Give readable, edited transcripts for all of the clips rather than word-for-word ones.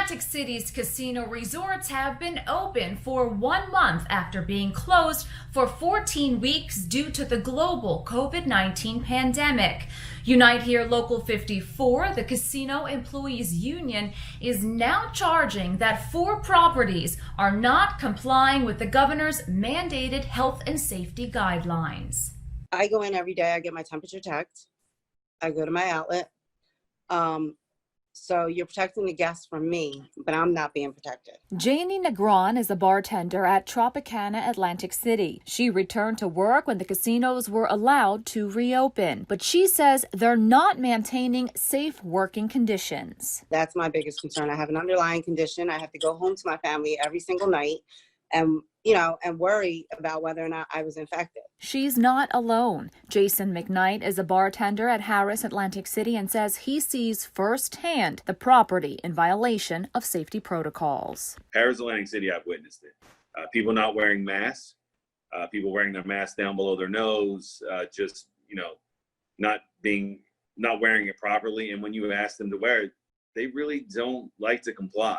Atlantic City's casino resorts have been open for 1 month after being closed for 14 weeks due to the global COVID-19 pandemic. Unite Here Local 54, the Casino Employees Union, is now charging that 4 properties are not complying with the governor's mandated health and safety guidelines. I go in every day, I get my temperature checked. I go to my outlet. So you're protecting the guests from me, but I'm not being protected. Janie Negron is a bartender at Tropicana Atlantic City. She returned to work when the casinos were allowed to reopen, but she says they're not maintaining safe working conditions. That's my biggest concern. I have an underlying condition. I have to go home to my family every single night and worry about whether or not I was infected. She's not alone. Jason McKnight is a bartender at Harris Atlantic City and says he sees firsthand the property in violation of safety protocols. Harris Atlantic City, I've witnessed it. People not wearing masks, people wearing their masks down below their nose, not wearing it properly. And when you ask them to wear it, they really don't like to comply.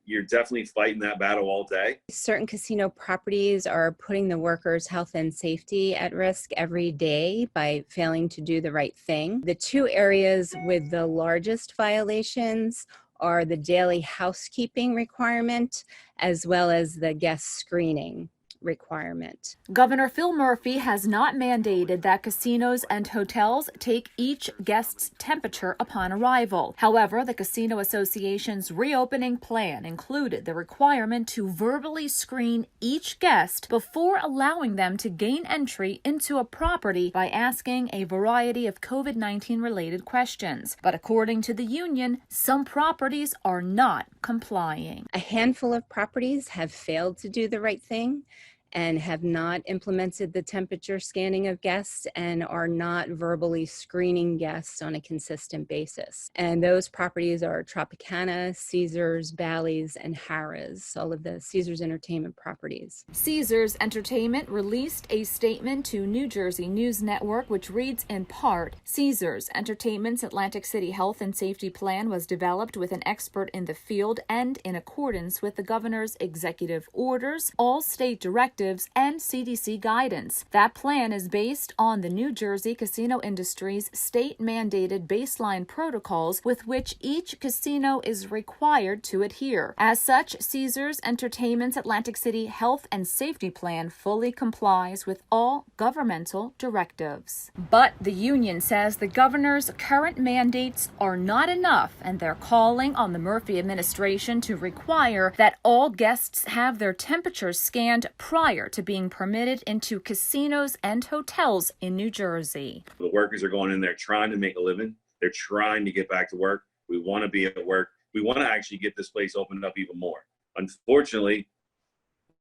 You're definitely fighting that battle all day. Certain casino properties are putting the workers' health and safety at risk every day by failing to do the right thing. The 2 areas with the largest violations are the daily housekeeping requirement as well as the guest screening requirement. Governor Phil Murphy has not mandated that casinos and hotels take each guest's temperature upon arrival. However, the Casino Association's reopening plan included the requirement to verbally screen each guest before allowing them to gain entry into a property by asking a variety of COVID-19 related questions. But according to the union, some properties are not complying. A handful of properties have failed to do the right thing and have not implemented the temperature scanning of guests and are not verbally screening guests on a consistent basis. And those properties are Tropicana, Caesars, Bally's, and Harrah's, all of the Caesars Entertainment properties. Caesars Entertainment released a statement to New Jersey News Network, which reads in part, Caesars Entertainment's Atlantic City Health and Safety Plan was developed with an expert in the field and in accordance with the governor's executive orders, all state directives, and CDC guidance. That plan is based on the New Jersey casino industry's state-mandated baseline protocols with which each casino is required to adhere. As such, Caesars Entertainment's Atlantic City Health and Safety Plan fully complies with all governmental directives. But the union says the governor's current mandates are not enough, and they're calling on the Murphy administration to require that all guests have their temperatures scanned prior to being permitted into casinos and hotels in New Jersey. The workers are going in there trying to make a living. They're trying to get back to work. We want to be at work. We want to actually get this place opened up even more. Unfortunately,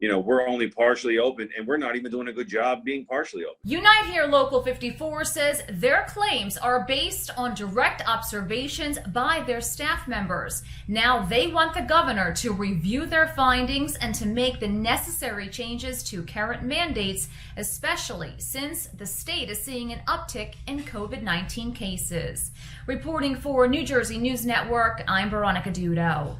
we're only partially open, and we're not even doing a good job being partially open. Unite Here Local 54 says their claims are based on direct observations by their staff members. Now they want the governor to review their findings and to make the necessary changes to current mandates, especially since the state is seeing an uptick in COVID-19 cases. Reporting for New Jersey News Network, I'm Veronica Dudo.